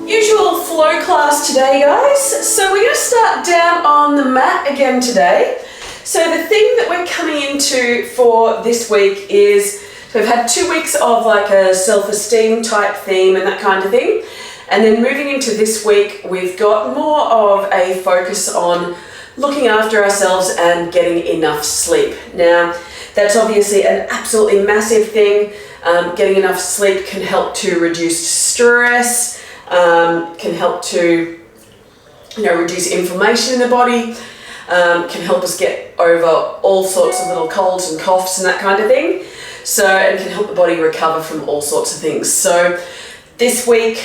Usual flow class today, guys. So we're going to start down on the mat again today. So the thing that we're coming into for this week is, so we've had 2 weeks of like a self-esteem type theme and that kind of thing. And then moving into this week, we've got more of a focus on looking after ourselves and getting enough sleep. Now, that's obviously an absolutely massive thing. Getting enough sleep can help to reduce stress, can help to reduce inflammation in the body, can help us get over all sorts of little colds and coughs and that kind of thing. So, and can help the body recover from all sorts of things. So this week,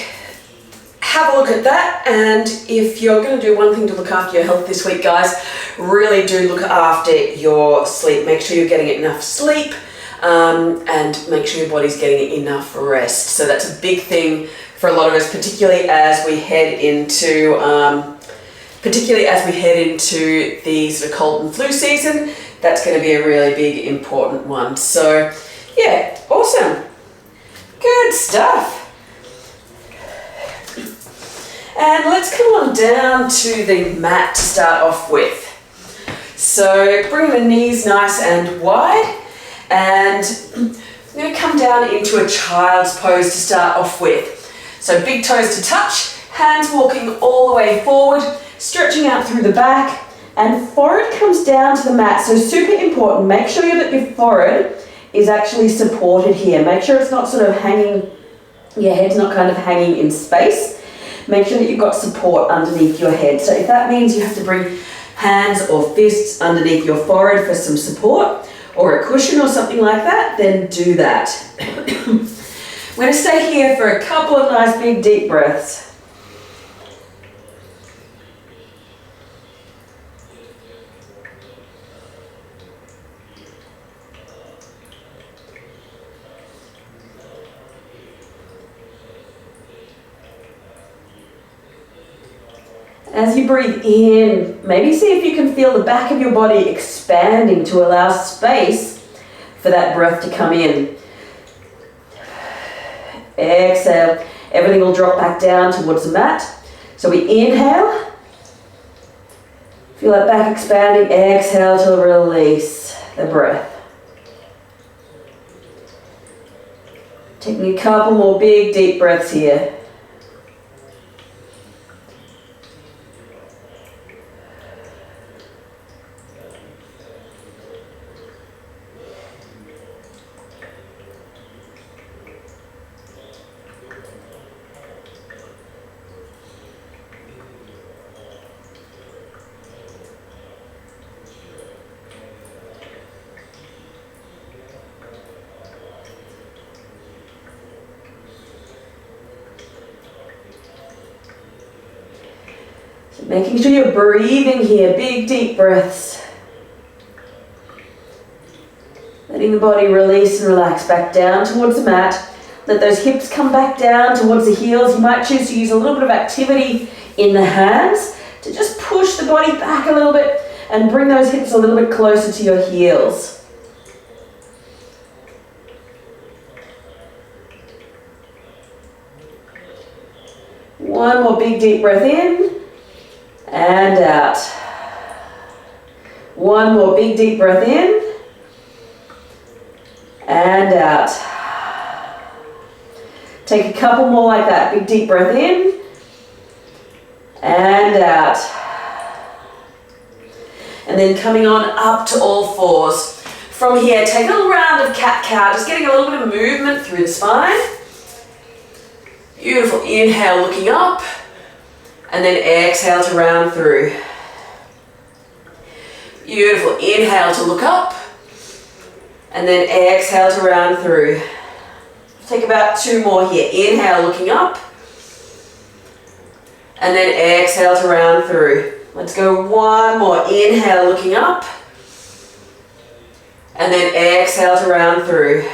have a look at that, and if you're going to do one thing to look after your health this week, guys, really do look after your sleep. Make sure you're getting enough sleep, and make sure your body's getting enough rest. So that's a big thing for a lot of us, particularly as we head into the sort of cold and flu season. That's going to be a really big, important one. So yeah, awesome, good stuff. And let's come on down to the mat to start off with. So bring the knees nice and wide, and I'm going to come down into a child's pose to start off with. So big toes to touch, hands walking all the way forward, stretching out through the back, and forehead comes down to the mat. So super important, make sure that your forehead is actually supported here. Make sure it's not sort of hanging, your head's not kind of hanging in space. Make sure that you've got support underneath your head. So if that means you have to bring hands or fists underneath your forehead for some support, or a cushion or something like that, then do that. We're going to stay here for a couple of nice big deep breaths. As you breathe in, maybe see if you can feel the back of your body expanding to allow space for that breath to come in. Exhale, everything will drop back down towards the mat. So we inhale, feel that back expanding, exhale to release the breath. Taking a couple more big deep breaths here. Making sure you're breathing here, big deep breaths. Letting the body release and relax back down towards the mat. Let those hips come back down towards the heels. You might choose to use a little bit of activity in the hands to just push the body back a little bit and bring those hips a little bit closer to your heels. One more big deep breath in. And out. One more big deep breath in. And out. Take a couple more like that. Big deep breath in. And out. And then coming on up to all fours. From here, take a little round of cat-cow. Just getting a little bit of movement through the spine. Beautiful. Inhale, looking up. And then exhale to round through. Beautiful. Inhale to look up. And then exhale to round through. Take about 2 more here. Inhale, looking up. And then exhale to round through. Let's go 1 more. Inhale, looking up. And then exhale to round through.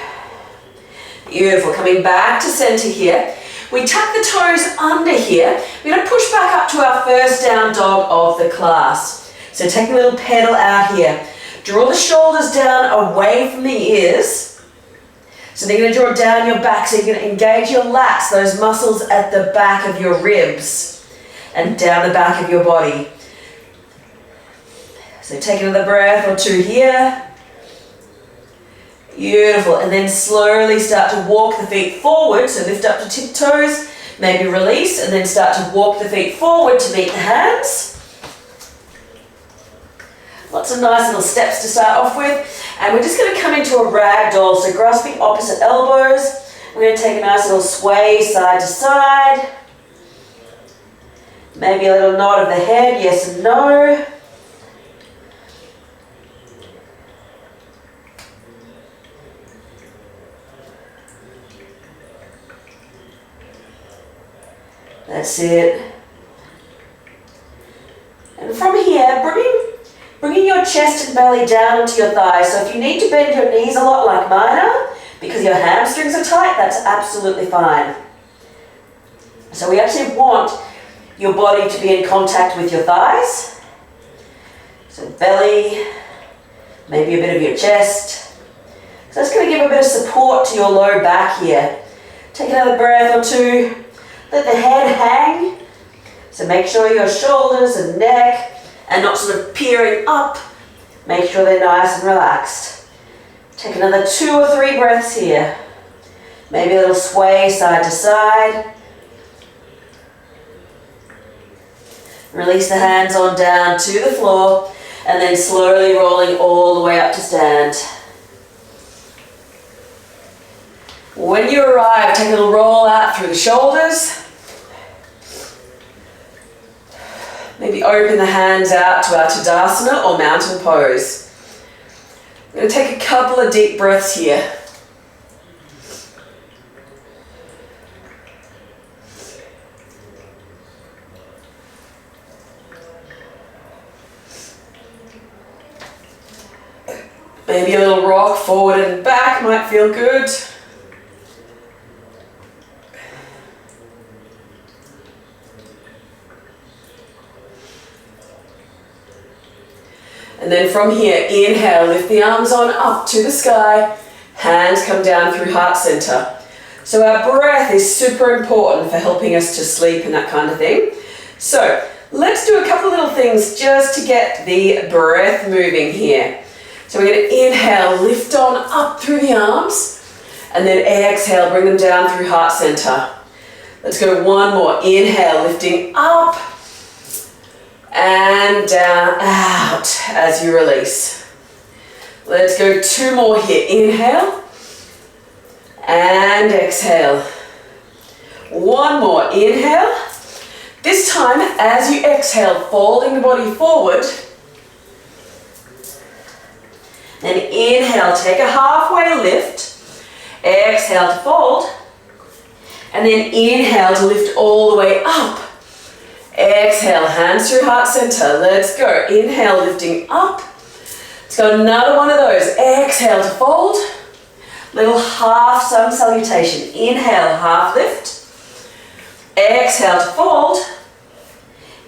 Beautiful. Coming back to center here. We tuck the toes under here. We're going to push back up to our first down dog of the class. So take a little pedal out here. Draw the shoulders down away from the ears. So then you're going to draw down your back, so you're going to engage your lats, those muscles at the back of your ribs and down the back of your body. So take another breath or two here. Beautiful. And then slowly start to walk the feet forward, so lift up to tiptoes, maybe release, and then start to walk the feet forward to meet the hands. Lots of nice little steps to start off with. And we're just going to come into a ragdoll, so grasping opposite elbows. We're going to take a nice little sway side to side. Maybe a little nod of the head, yes and no. That's it. And from here, bringing your chest and belly down into your thighs. So if you need to bend your knees a lot like mine are, because your hamstrings are tight, that's absolutely fine. So we actually want your body to be in contact with your thighs. So belly, maybe a bit of your chest. So that's going to give a bit of support to your low back here. Take another breath or two. Let the head hang. So make sure your shoulders and neck and not sort of peering up. Make sure they're nice and relaxed. Take another 2 or 3 breaths here. Maybe a little sway side to side. Release the hands on down to the floor and then slowly rolling all the way up to stand. When you arrive, take a little roll out through the shoulders. Maybe open the hands out to our Tadasana or mountain pose. I'm going to take a couple of deep breaths here. Maybe a little rock forward and back might feel good. And then from here, inhale, lift the arms on up to the sky. Hands come down through heart center. So our breath is super important for helping us to sleep and that kind of thing. So let's do a couple of little things just to get the breath moving here. So we're going to inhale, lift on up through the arms, and then exhale, bring them down through heart center. Let's go one more. Inhale, lifting up and down, out as you release. Let's go 2 more here. Inhale and exhale. 1 more. Inhale. This time, as you exhale, folding the body forward. Then inhale, take a halfway lift. Exhale to fold. And then inhale to lift all the way up. Exhale, hands through heart center. Let's go. Inhale, lifting up. Let's go another one of those. Exhale to fold. Little half sun salutation. Inhale, half lift. Exhale to fold.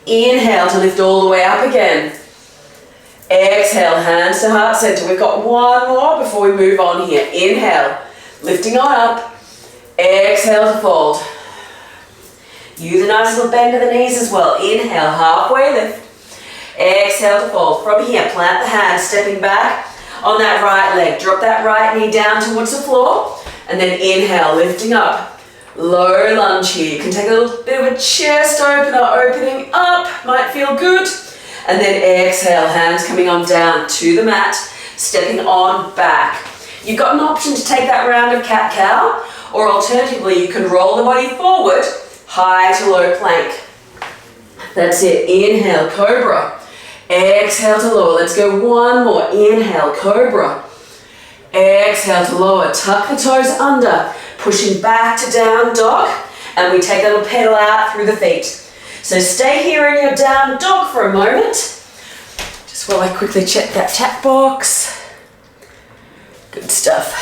Inhale to lift all the way up again. Exhale, hands to heart center. We've got 1 more before we move on here. Inhale, lifting on up. Exhale to fold. Use a nice little bend of the knees as well. Inhale, halfway lift. Exhale to fold. From here, plant the hands, stepping back on that right leg. Drop that right knee down towards the floor. And then inhale, lifting up. Low lunge here. You can take a little bit of a chest opener, opening up. Might feel good. And then exhale, hands coming on down to the mat, stepping on back. You've got an option to take that round of cat-cow, or alternatively, you can roll the body forward, high to low plank. That's it. Inhale, cobra. Exhale to lower. Let's go 1 more. Inhale, cobra. Exhale to lower. Tuck the toes under, pushing back to down dog, and we take a little pedal out through the feet. So stay here in your down dog for a moment, just while I quickly check that chat box. Good stuff.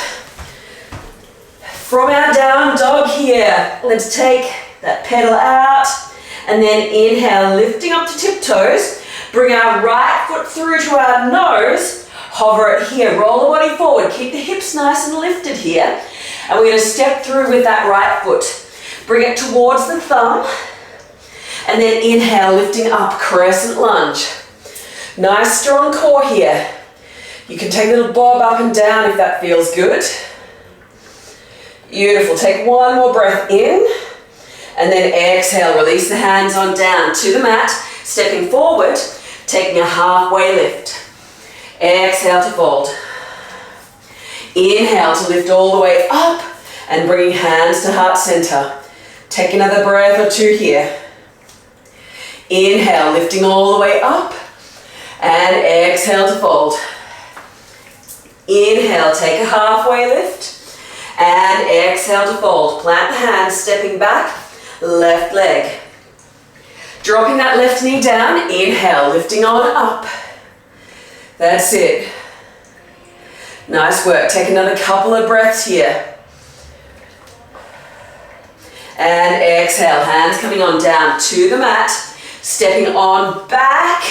From our down dog here, let's take that pedal out, and then inhale, lifting up to tiptoes. Bring our right foot through to our nose, hover it here, roll the body forward, keep the hips nice and lifted here, And we're going to step through with that right foot. Bring it towards the thumb. And then inhale, lifting up, crescent lunge. Nice strong core here. You can take a little bob up and down if that feels good. Beautiful. Take one more breath in. And then exhale, release the hands on down to the mat. Stepping forward, taking a halfway lift. Exhale to fold. Inhale to lift all the way up and bringing hands to heart center. Take another breath or two here. Inhale, lifting all the way up and exhale to fold. Inhale, take a halfway lift and exhale to fold. Plant the hands, stepping back, left leg. Dropping that left knee down, inhale, lifting on up. That's it. Nice work. Take another couple of breaths here. And exhale, hands coming on down to the mat, stepping on back,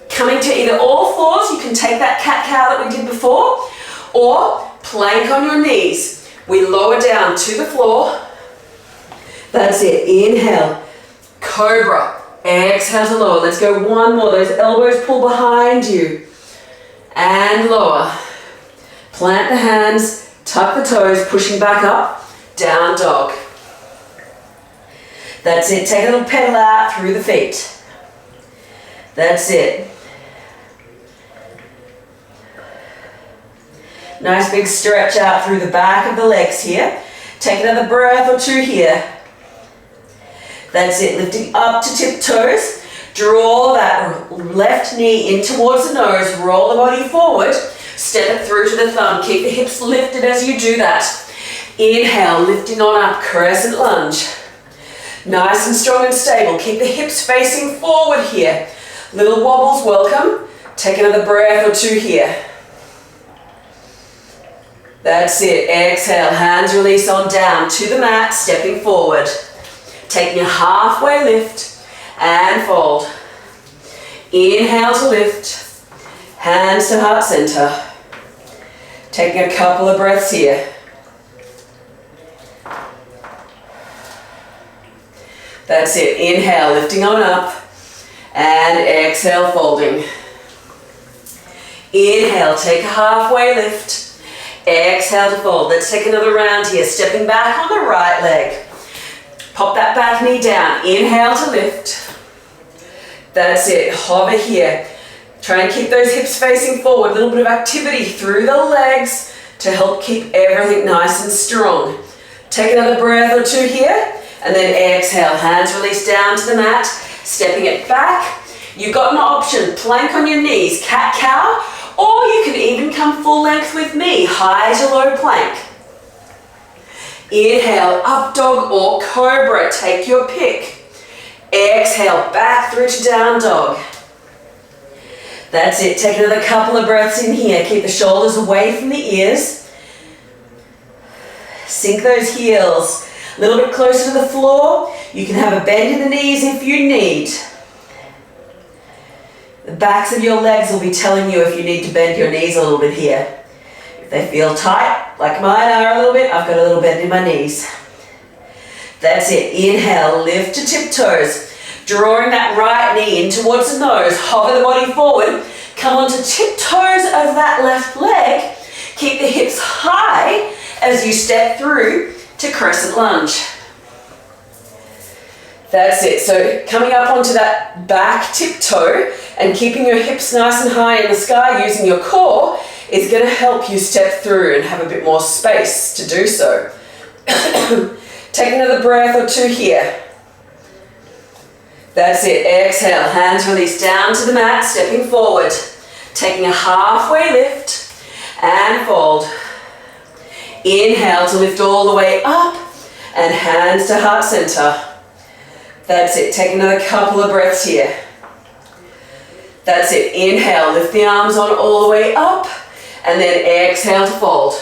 coming to either all fours. You can take that cat-cow that we did before, or plank on your knees. We lower down to the floor. That's it. Inhale, cobra. Exhale to lower. Let's go one more. Those elbows pull behind you. And lower. Plant the hands, tuck the toes, pushing back up. Down dog. That's it. Take a little pedal out through the feet. That's it. Nice big stretch out through the back of the legs here. Take another breath or two here. That's it. Lifting up to tiptoes. Draw that left knee in towards the nose. Roll the body forward. Step it through to the thumb. Keep the hips lifted as you do that. Inhale, lifting on up, crescent lunge. Nice and strong and stable. Keep the hips facing forward here. Little wobbles welcome. Take another breath or two here. That's it. Exhale, hands release on down to the mat, stepping forward. Taking a halfway lift and fold. Inhale to lift. Hands to heart center. Taking a couple of breaths here. That's it. Inhale, lifting on up. And exhale, folding. Inhale, take a halfway lift. Exhale to fold. Let's take another round here. Stepping back on the right leg. Pop that back knee down. Inhale to lift. That's it. Hover here. Try and keep those hips facing forward. A little bit of activity through the legs to help keep everything nice and strong. Take another breath or two here. And then exhale, hands release down to the mat, stepping it back. You've got an option, plank on your knees, cat-cow, or you can even come full length with me, high to low plank. Inhale, up dog or cobra, take your pick. Exhale, back through to down dog. That's it, take another couple of breaths in here. Keep the shoulders away from the ears. Sink those heels a little bit closer to the floor. You can have a bend in the knees if you need. The backs of your legs will be telling you if you need to bend your knees a little bit here. If they feel tight, like mine are a little bit, I've got a little bend in my knees. That's it. Inhale, lift to tiptoes. Drawing that right knee in towards the nose. Hover the body forward. Come onto tiptoes of that left leg. Keep the hips high as you step through to crescent lunge. That's it. So coming up onto that back tiptoe and keeping your hips nice and high in the sky using your core is going to help you step through and have a bit more space to do so. Take another breath or two here. That's it. Exhale, hands release down to the mat, stepping forward. Taking a halfway lift and fold. Inhale to lift all the way up and hands to heart center. That's it. Take another couple of breaths here. That's it. Inhale, lift the arms on all the way up and then exhale to fold.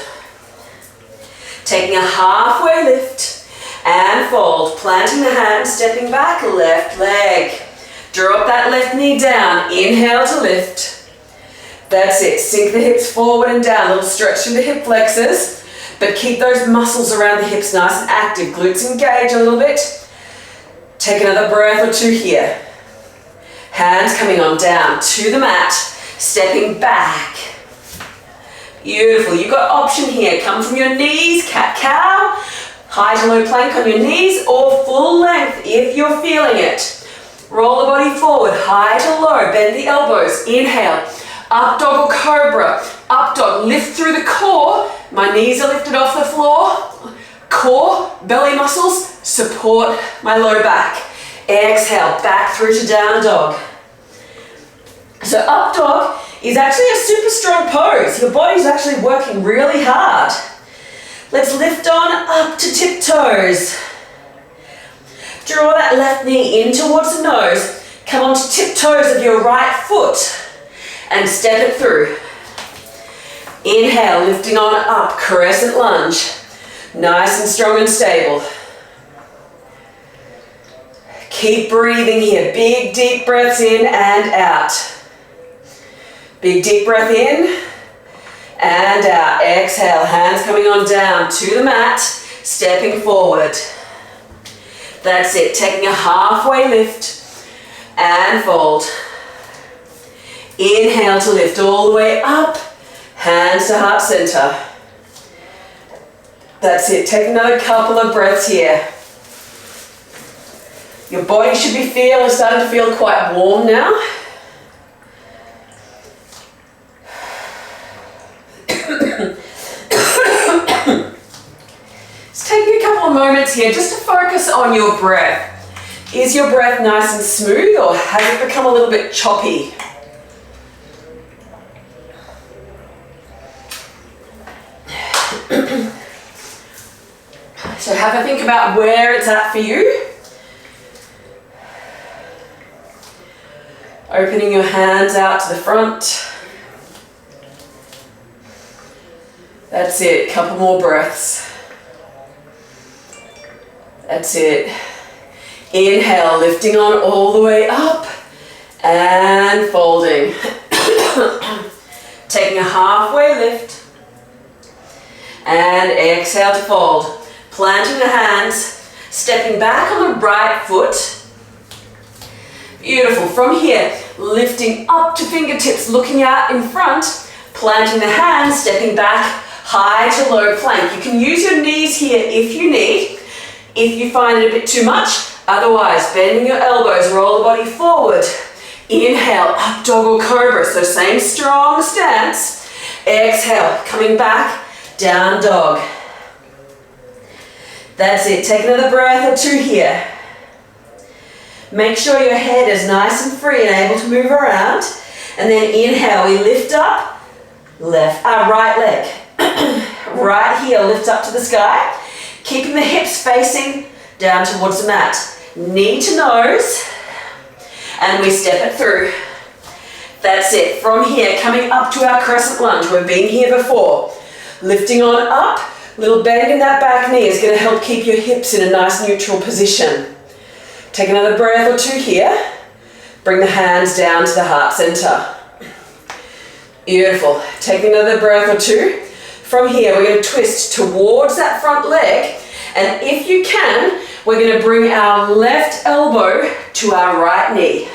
Taking a halfway lift and fold. Planting the hands, stepping back, left leg. Drop that left knee down. Inhale to lift. That's it. Sink the hips forward and down. A little stretch through the hip flexors. but keep those muscles around the hips nice and active. Glutes engage a little bit. Take another breath or two here. Hands coming on down to the mat, stepping back. Beautiful. You've got option here. Come from your knees, cat-cow, high to low plank on your knees, or full length if you're feeling it. Roll the body forward, high to low, bend the elbows. Inhale, up dog or cobra. Up dog, lift through the core. My knees are lifted off the floor. Core, belly muscles, support my low back. Exhale, back through to down dog. So up dog is actually a super strong pose. Your body's actually working really hard. Let's lift on up to tiptoes. Draw that left knee in towards the nose. Come onto tiptoes of your right foot and step it through. Inhale, lifting on up, crescent lunge. Nice and strong and stable. Keep breathing here. Big deep breaths in and out. Big deep breath in and out. Exhale, hands coming on down to the mat, stepping forward. That's it. Taking a halfway lift and fold. Inhale to lift all the way up, hands to heart center. That's it. Take another couple of breaths here. Your body should be starting to feel quite warm now. Just taking a couple of moments here just to focus on your breath. Is your breath nice and smooth, or has it become a little bit choppy? So have a think about where it's at for you. Opening your hands out to the front. That's it, couple more breaths. That's it. Inhale, lifting on all the way up and folding. Taking a halfway lift and exhale to fold. Planting the hands, stepping back on the right foot. Beautiful. From here, lifting up to fingertips, looking out in front, planting the hands, stepping back, high to low plank. You can use your knees here if you need, if you find it a bit too much. Otherwise, bending your elbows, roll the body forward. Inhale, up dog or cobra. So same strong stance. Exhale, coming back, down dog. That's it. Take another breath or two here. Make sure your head is nice and free and able to move around. And then inhale, we lift up, right leg. Right heel lifts up to the sky. Keeping the hips facing down towards the mat. Knee to nose. And we step it through. That's it. From here, coming up to our crescent lunge. We've been here before. Lifting on up. Little bend in that back knee is going to help keep your hips in a nice neutral position. Take another breath or two here. Bring the hands down to the heart center. Beautiful. Take another breath or two. From here, we're going to twist towards that front leg. And if you can, we're going to bring our left elbow to our right knee.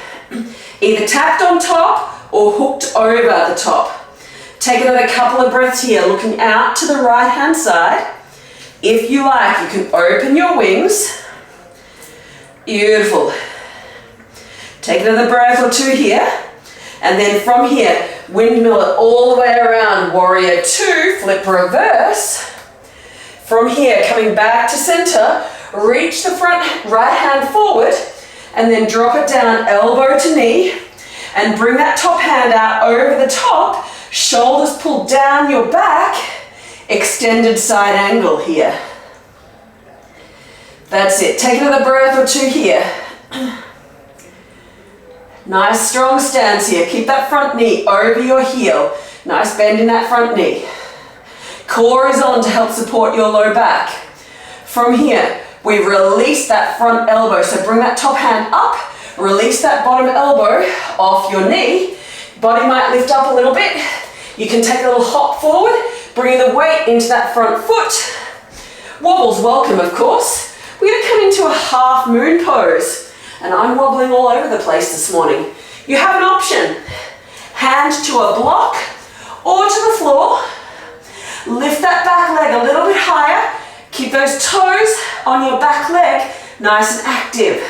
Either tapped on top or hooked over the top. Take another couple of breaths here, looking out to the right-hand side. If you like, you can open your wings. Beautiful. Take another breath or two here. And then from here, windmill it all the way around. Warrior two, flip reverse. From here, coming back to center, reach the front right hand forward and then drop it down, elbow to knee, and bring that top hand out over the top. Shoulders pulled down your back, extended side angle here. That's it. Take another breath or two here. Nice strong stance here. Keep that front knee over your heel. Nice bend in that front knee. Core is on to help support your low back. From here, we release that front elbow. So bring that top hand up, release that bottom elbow off your knee. Body might lift up a little bit. You can take a little hop forward, Bringing the weight into that front foot. Wobble's welcome, of course. We're going to come into a half moon pose. And I'm wobbling all over the place this morning. You have an option. Hand to a block or to the floor. Lift that back leg a little bit higher. Keep those toes on your back leg nice and active.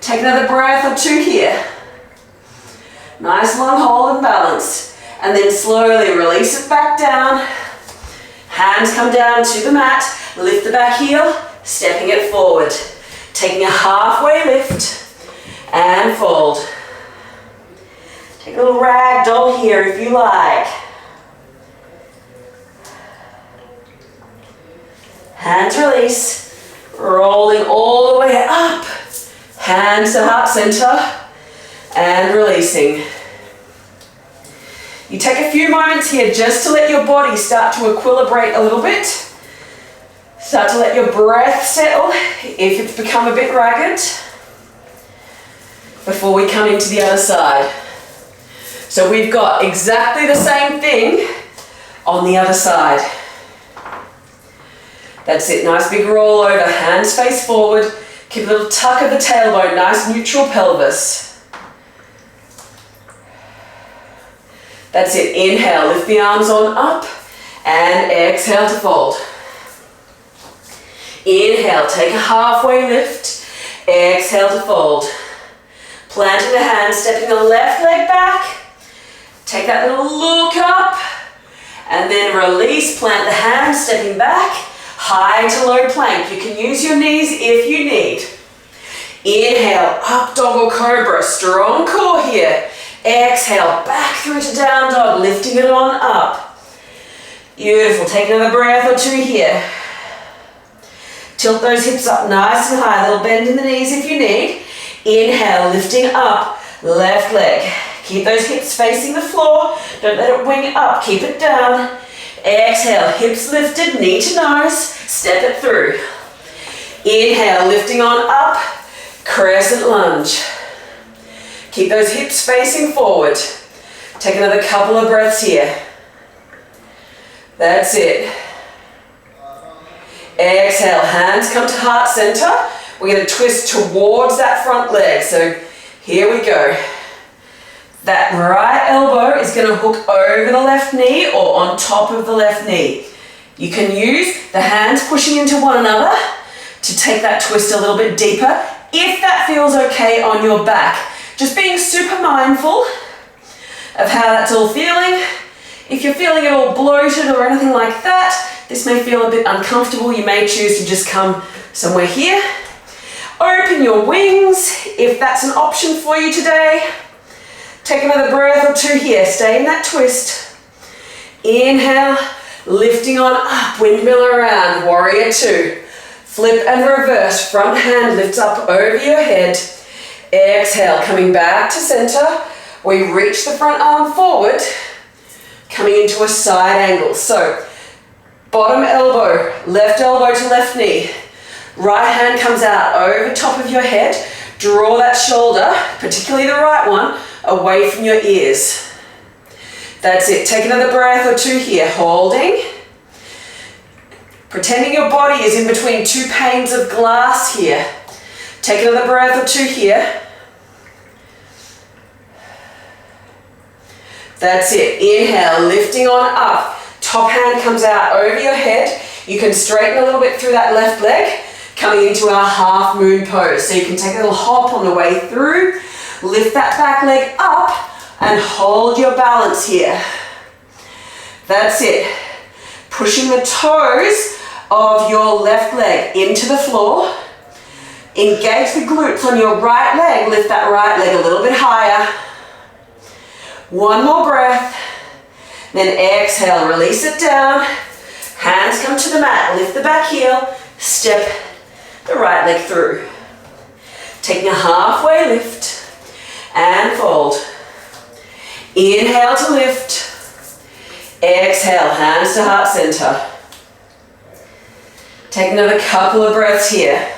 Take another breath or two here. Nice long hold and balance. And then slowly release it back down. Hands come down to the mat. Lift the back heel, stepping it forward. Taking a halfway lift and fold. Take a little rag doll here if you like. Hands release, rolling all the way up. Hands to heart center and releasing. You take a few moments here just to let your body start to equilibrate a little bit. Start to let your breath settle if it's become a bit ragged before we come into the other side. So we've got exactly the same thing on the other side. That's it, nice big roll over, hands face forward. Keep a little tuck of the tailbone, nice neutral pelvis. That's it, inhale, lift the arms on up and exhale to fold. Inhale, take a halfway lift, exhale to fold. Planting the hands, stepping the left leg back. Take that little look up and then release, plant the hands, stepping back, high to low plank. You can use your knees if you need. Inhale, up dog or cobra, strong core here. Exhale, back through to down dog, lifting it on up. Beautiful, take another breath or two here. Tilt those hips up nice and high, a little bend in the knees if you need. Inhale, lifting up, left leg. Keep those hips facing the floor, don't let it wing up, keep it down. Exhale, hips lifted, knee to nose, step it through. Inhale, lifting on up, crescent lunge. Keep those hips facing forward. Take another couple of breaths here. That's it. Exhale, hands come to heart center. We're going to twist towards that front leg. So here we go. That right elbow is going to hook over the left knee or on top of the left knee. You can use the hands pushing into one another to take that twist a little bit deeper if that feels okay on your back. Just being super mindful of how that's all feeling. If you're feeling it all bloated or anything like that, this may feel a bit uncomfortable. You may choose to just come somewhere here. Open your wings if that's an option for you today. Take another breath or two here. Stay in that twist. Inhale, lifting on up, windmill around, warrior two. Flip and reverse, front hand lifts up over your head. Exhale, coming back to center. We reach the front arm forward, coming into a side angle. So, bottom elbow, left elbow to left knee. Right hand comes out over top of your head. Draw that shoulder, particularly the right one, away from your ears. That's it. Take another breath or two here. Holding. Pretending your body is in between two panes of glass here. Take another breath or two here. That's it. Inhale, lifting on up. Top hand comes out over your head. You can straighten a little bit through that left leg, coming into our half moon pose. So you can take a little hop on the way through, lift that back leg up and hold your balance here. That's it. Pushing the toes of your left leg into the floor. Engage the glutes on your right leg. Lift that right leg a little bit higher. One more breath. Then exhale, release it down. Hands come to the mat. Lift the back heel. Step the right leg through. Taking a halfway lift and fold. Inhale to lift. Exhale, hands to heart center. Take another couple of breaths here.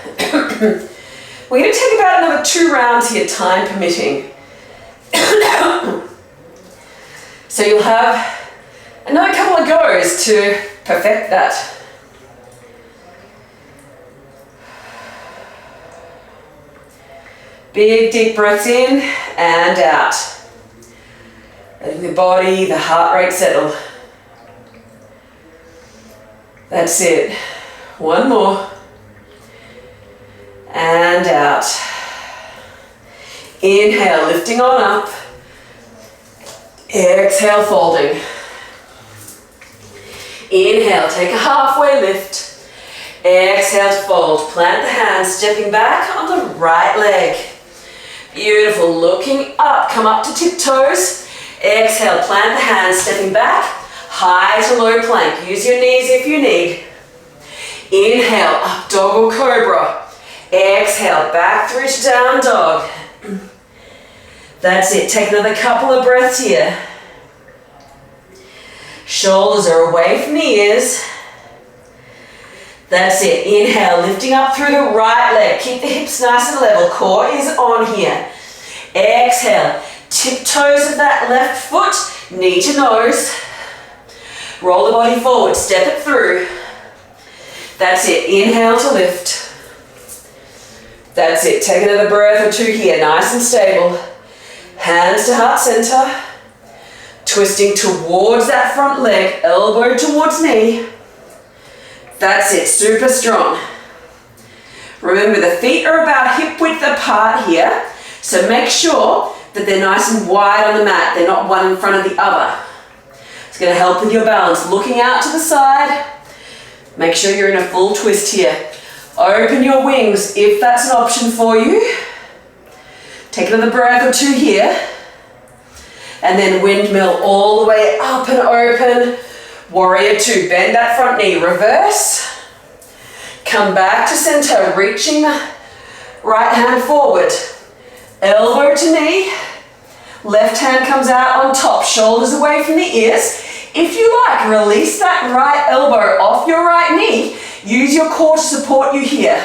We're going to take about another 2 rounds here, time permitting. So you'll have Another couple of goes to perfect that. Big deep breaths in and out. Letting the body, the heart rate settle. That's it. One more. And out. Inhale, lifting on up. Exhale, folding. Inhale, take a halfway lift. Exhale to fold. Plant the hands, stepping back on the right leg. Beautiful, looking up, come up to tiptoes. Exhale, plant the hands, stepping back, high to low plank. Use your knees if you need. Inhale, up dog or cobra. Exhale, back through to down dog. That's it, take another couple of breaths here. Shoulders are away from the ears. That's it. Inhale, lifting up through the right leg. Keep the hips nice and level. Core is on here. Exhale, tiptoes of that left foot, knee to nose. Roll the body forward, step it through. That's it. Inhale to lift. That's it. Take another breath or two here, nice and stable. Hands to heart center. Twisting towards that front leg, elbow towards knee. That's it, super strong. Remember, the feet are about hip width apart here, so make sure that they're nice and wide on the mat. They're not one in front of the other. It's going to help with your balance. Looking out to the side, make sure you're in a full twist here. Open your wings if that's an option for you. Take another breath or two here. And then windmill all the way up and open. Warrior two, bend that front knee, reverse. Come back to center, reaching the right hand forward. Elbow to knee. Left hand comes out on top, shoulders away from the ears. If you like, release that right elbow off your right knee. Use your core to support you here.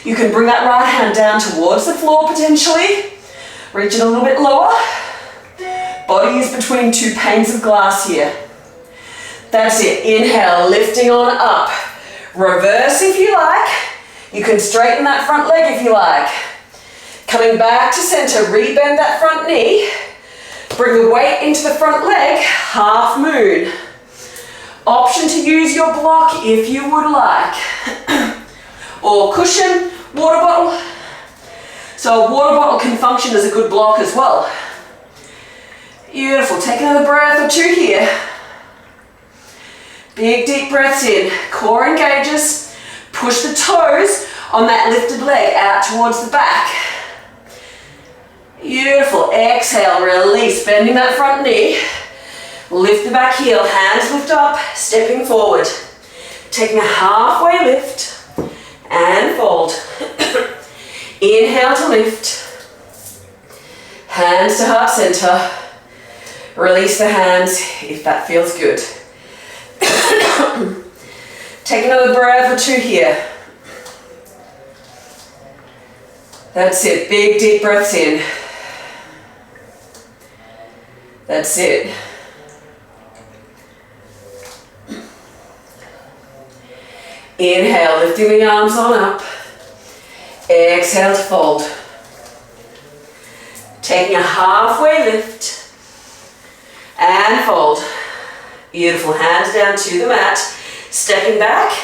You can bring that right hand down towards the floor potentially. Reach it a little bit lower. Body is between two panes of glass here. That's it. Inhale, lifting on up. Reverse if you like. You can straighten that front leg if you like. Coming back to center, rebend that front knee. Bring the weight into the front leg, half moon. Option to use your block if you would like. Or cushion, water bottle. So a water bottle can function as a good block as well. Beautiful, take another breath or two here. Big deep breaths in, core engages. Push the toes on that lifted leg out towards the back. Beautiful, exhale, release, bending that front knee. Lift the back heel, hands lift up, stepping forward. Taking a halfway lift and fold. Inhale to lift. Hands to heart center. Release the hands if that feels good. Take another breath or two here. That's it, big deep breaths in. That's it. Inhale, lifting the arms on up. Exhale to fold. Taking a halfway lift and fold. Beautiful, hands down to the mat. Stepping back,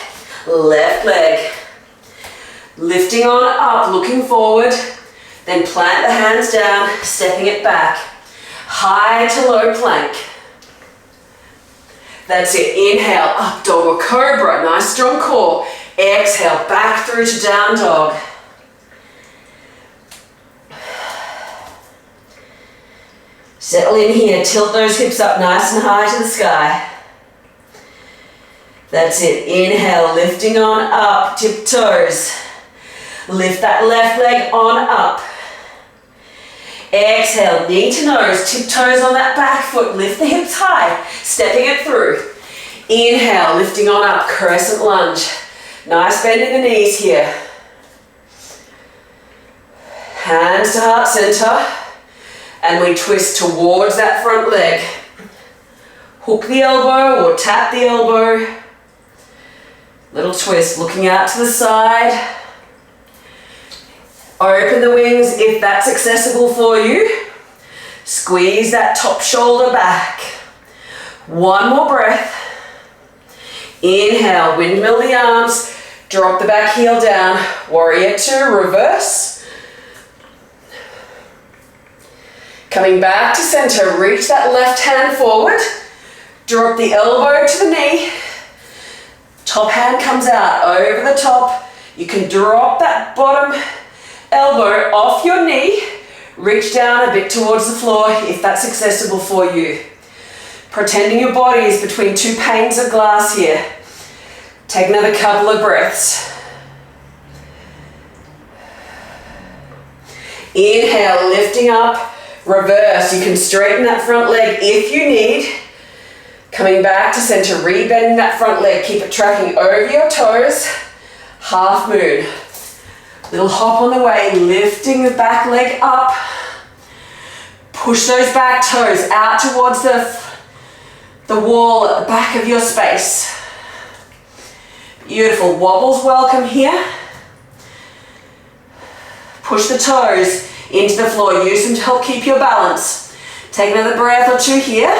left leg. Lifting on up, looking forward. Then plant the hands down, stepping it back. High to low plank. That's it. Inhale, up dog or cobra. Nice strong core. Exhale, back through to down dog. Settle in here. Tilt those hips up nice and high to the sky. That's it. Inhale, lifting on up, tiptoes. Lift that left leg on up. Exhale, knee to nose, tiptoes on that back foot. Lift the hips high, stepping it through. Inhale, lifting on up, crescent lunge. Nice bend in the knees here. Hands to heart center. And we twist towards that front leg. Hook the elbow or tap the elbow. Little twist, looking out to the side. Open the wings if that's accessible for you. Squeeze that top shoulder back. One more breath. Inhale, windmill the arms. Drop the back heel down. Warrior two, reverse. Coming back to center, reach that left hand forward. Drop the elbow to the knee. Top hand comes out over the top. You can drop that bottom elbow off your knee. Reach down a bit towards the floor if that's accessible for you. Pretending your body is between two panes of glass here. Take another couple of breaths. Inhale, lifting up, reverse. You can straighten that front leg if you need. Coming back to center, rebending that front leg. Keep it tracking over your toes. Half moon. Little hop on the way, lifting the back leg up. Push those back toes out towards the wall at the back of your space. Beautiful, wobbles welcome here. Push the toes into the floor, use them to help keep your balance. Take another breath or two here.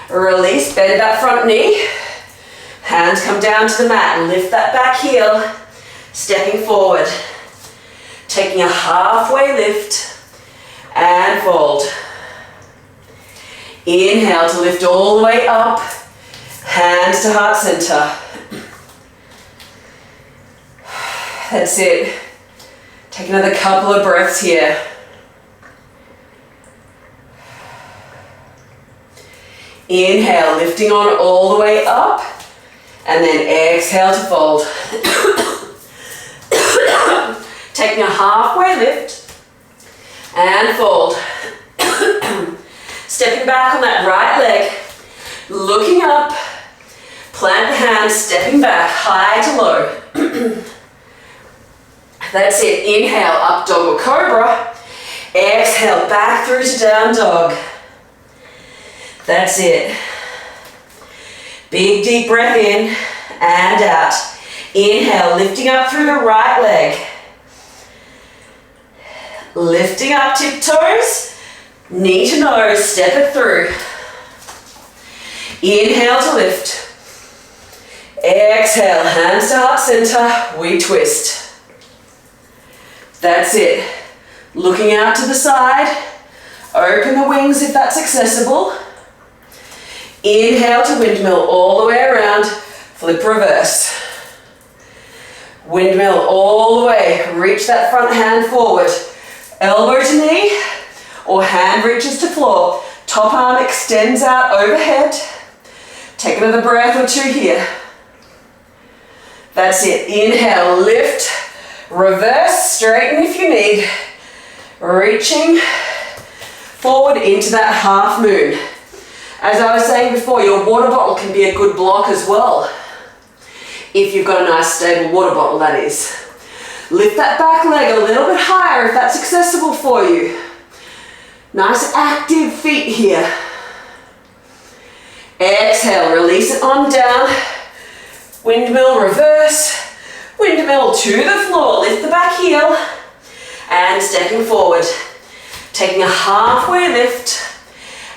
Release, bend that front knee. Hands come down to the mat, lift that back heel. Stepping forward. Taking a halfway lift and fold. Inhale to lift all the way up. Hands to heart center. That's it. Take another couple of breaths here. Inhale, lifting on all the way up. And then exhale to fold. Taking a halfway lift and fold. Stepping back on that right leg, looking up, plant the hands, stepping back, high to low. That's it. Inhale, up dog or cobra. Exhale, back through to down dog. That's it. Big deep breath in and out. Inhale, lifting up through the right leg. Lifting up tiptoes, knee to nose, step it through. Inhale to lift. Exhale, hands to heart center, we twist. That's it. Looking out to the side, open the wings if that's accessible. Inhale to windmill all the way around, flip reverse. Windmill all the way, reach that front hand forward. Elbow to knee or hand reaches to floor. Top arm extends out overhead. Take another breath or two here. That's it. Inhale, lift, reverse, straighten if you need. Reaching forward into that half moon. As I was saying before, your water bottle can be a good block as well. If you've got a nice stable water bottle, that is. Lift that back leg a little bit higher if that's accessible for you. Nice active feet here. Exhale, release it on down. Windmill reverse. Windmill to the floor. Lift the back heel. And stepping forward. Taking a halfway lift.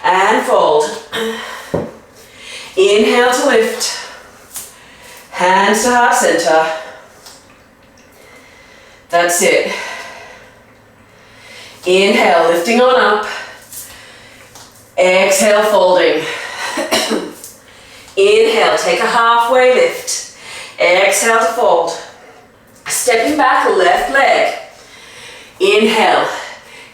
And fold. Inhale to lift. Hands to heart center. That's it. Inhale, lifting on up. Exhale, folding. Inhale, take a halfway lift. Exhale to fold. Stepping back, left leg. Inhale.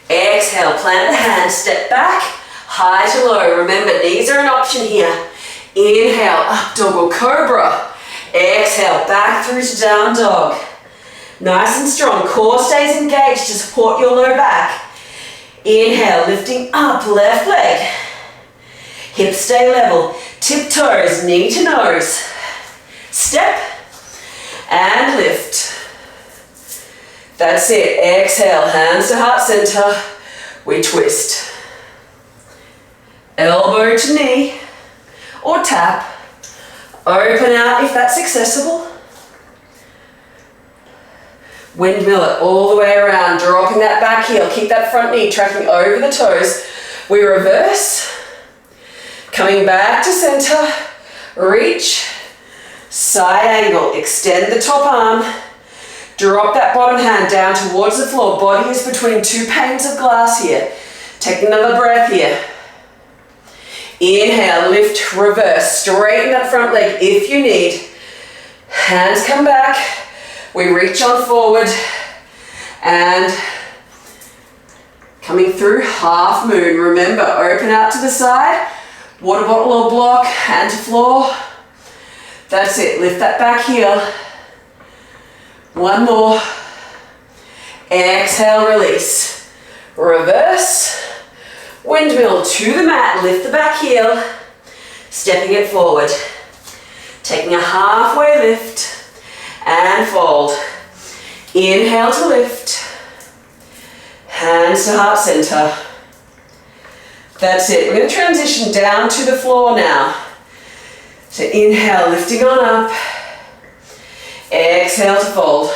Exhale, plant the hands, step back, high to low. Remember, knees are an option here. Inhale, up dog or cobra. Exhale, back through to down dog. Nice and strong. Core stays engaged to support your low back. Inhale, lifting up, left leg. Hips stay level. Tiptoes, knee to nose. Step and lift. That's it. Exhale, hands to heart center. We twist. Elbow to knee or tap. Open out if that's accessible. Windmill it all the way around, dropping that back heel. Keep that front knee tracking over the toes. We reverse. Coming back to center. Reach. Side angle. Extend the top arm. Drop that bottom hand down towards the floor. Body is between two panes of glass here. Take another breath here. Inhale, lift, reverse. Straighten that front leg if you need. Hands come back. We reach on forward. And coming through, half moon. Remember, open out to the side. Water bottle or block, hand to floor. That's it. Lift that back heel. One more. Exhale, release. Reverse. Windmill to the mat. Lift the back heel. Stepping it forward. Taking a halfway lift. And fold. Inhale to lift. Hands to heart center. That's it. We're going to transition down to the floor now. So inhale, lifting on up. Exhale to fold.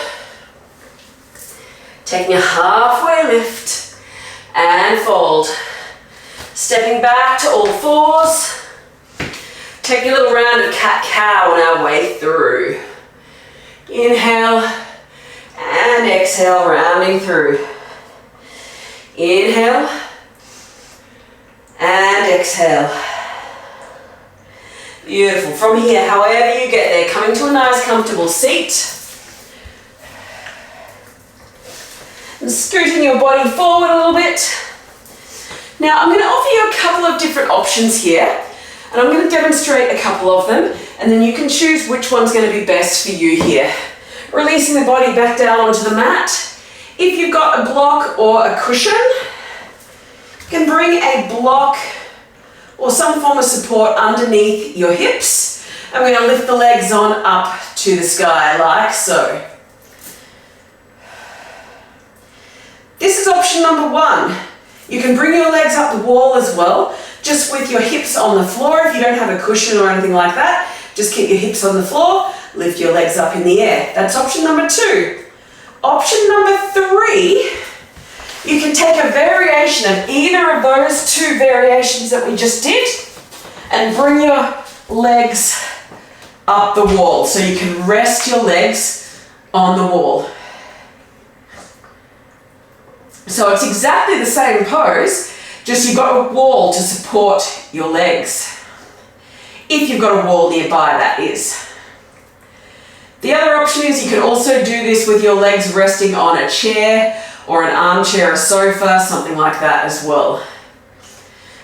Taking a halfway lift and fold. Stepping back to all fours. Taking a little round of cat-cow on our way through. Inhale and exhale, rounding through. Inhale and exhale. Beautiful. From here, however you get there, coming to a nice comfortable seat. And scooting your body forward a little bit. Now I'm going to offer you a couple of different options here. And I'm going to demonstrate a couple of them. And then you can choose which one's going to be best for you here. Releasing the body back down onto the mat. If you've got a block or a cushion, you can bring a block or some form of support underneath your hips. And we're going to lift the legs on up to the sky like so. This is option number one. You can bring your legs up the wall as well, just with your hips on the floor. If you don't have a cushion or anything like that, just keep your hips on the floor, lift your legs up in the air. That's option number two. Option number three, you can take a variation of either of those two variations that we just did and bring your legs up the wall. So you can rest your legs on the wall. So it's exactly the same pose, just you've got a wall to support your legs. If you've got a wall nearby, that is. The other option is you can also do this with your legs resting on a chair or an armchair, a sofa, something like that as well.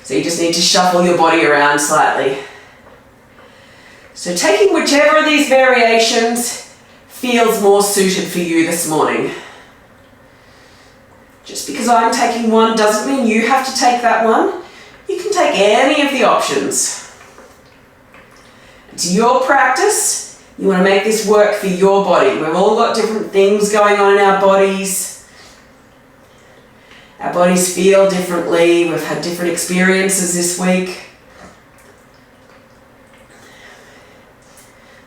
So you just need to shuffle your body around slightly. So taking whichever of these variations feels more suited for you this morning. Just because I'm taking one doesn't mean you have to take that one. You can take any of the options. It's your practice. You want to make this work for your body. We've all got different things going on in our bodies. Our bodies feel differently. We've had different experiences this week.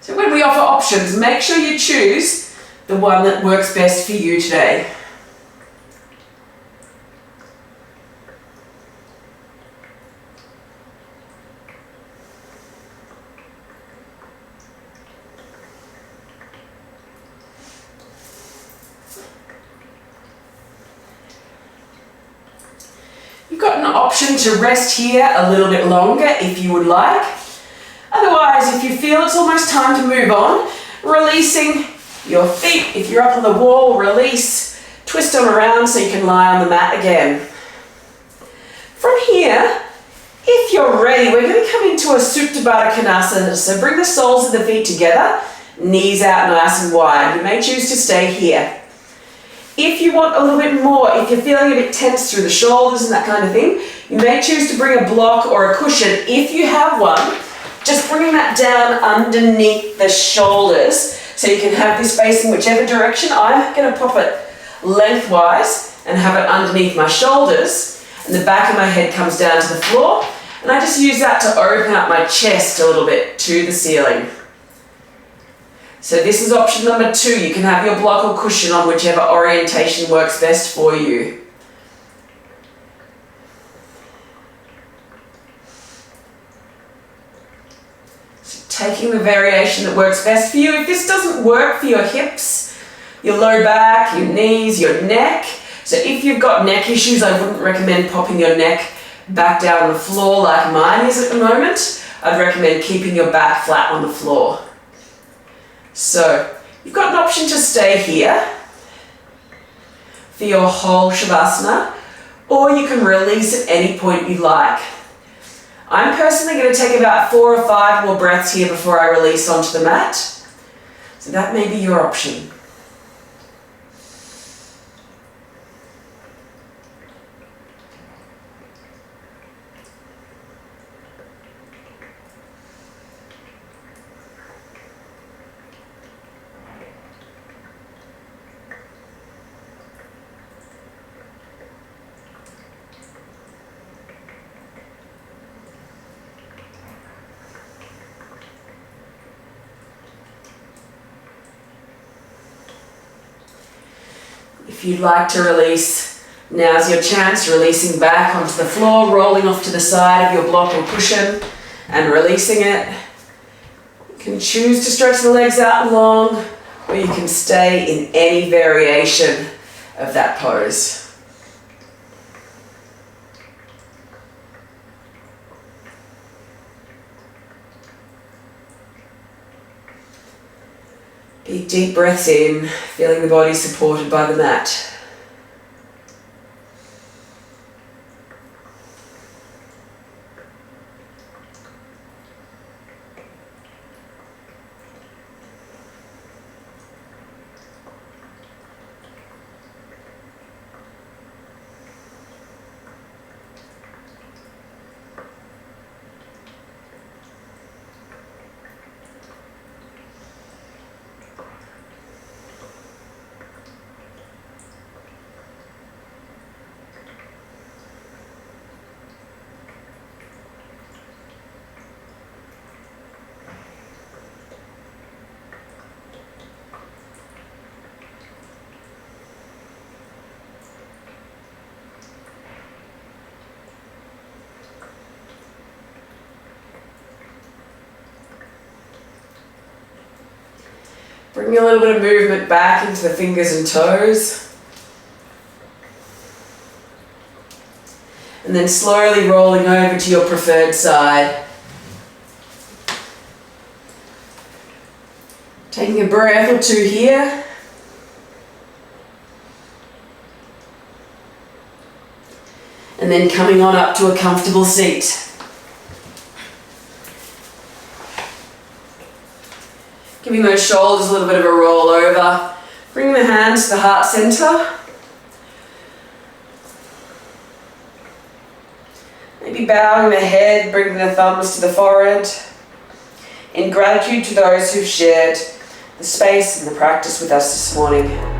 So when we offer options, make sure you choose the one that works best for you today. You've got an option to rest here a little bit longer if you would like. Otherwise, if you feel it's almost time to move on, releasing your feet. If you're up on the wall, release, twist them around so you can lie on the mat again. From here, if you're ready, we're going to come into a Supta Baddha Konasana. So bring the soles of the feet together, knees out nice and wide. You may choose to stay here. If you want a little bit more, if you're feeling a bit tense through the shoulders and that kind of thing, you may choose to bring a block or a cushion. If you have one, just bringing that down underneath the shoulders so you can have this facing whichever direction. I'm going to pop it lengthwise and have it underneath my shoulders, and the back of my head comes down to the floor, And I just use that to open up my chest a little bit to the ceiling. So this is option number 2. You can have your block or cushion on whichever orientation works best for you. Taking the variation that works best for you. If this doesn't work for your hips, your low back, your knees, your neck, so if you've got neck issues, I wouldn't recommend popping your neck back down on the floor like mine is at the moment. I'd recommend keeping your back flat on the floor. So you've got an option to stay here for your whole Shavasana, or you can release at any point you like. I'm personally going to take about 4 or 5 more breaths here before I release onto the mat. So that may be your option. If you'd like to release, now's your chance, releasing back onto the floor, rolling off to the side of your block or cushion and releasing it. You can choose to stretch the legs out and long, or you can stay in any variation of that pose. Big deep breaths in, feeling the body supported by the mat. Bring a little bit of movement back into the fingers and toes. And then slowly rolling over to your preferred side. Taking a breath or 2 here. And then coming on up to a comfortable seat. Giving those shoulders a little bit of a roll over. Bring the hands to the heart center. Maybe bowing the head, bringing the thumbs to the forehead. In gratitude to those who've shared the space and the practice with us this morning.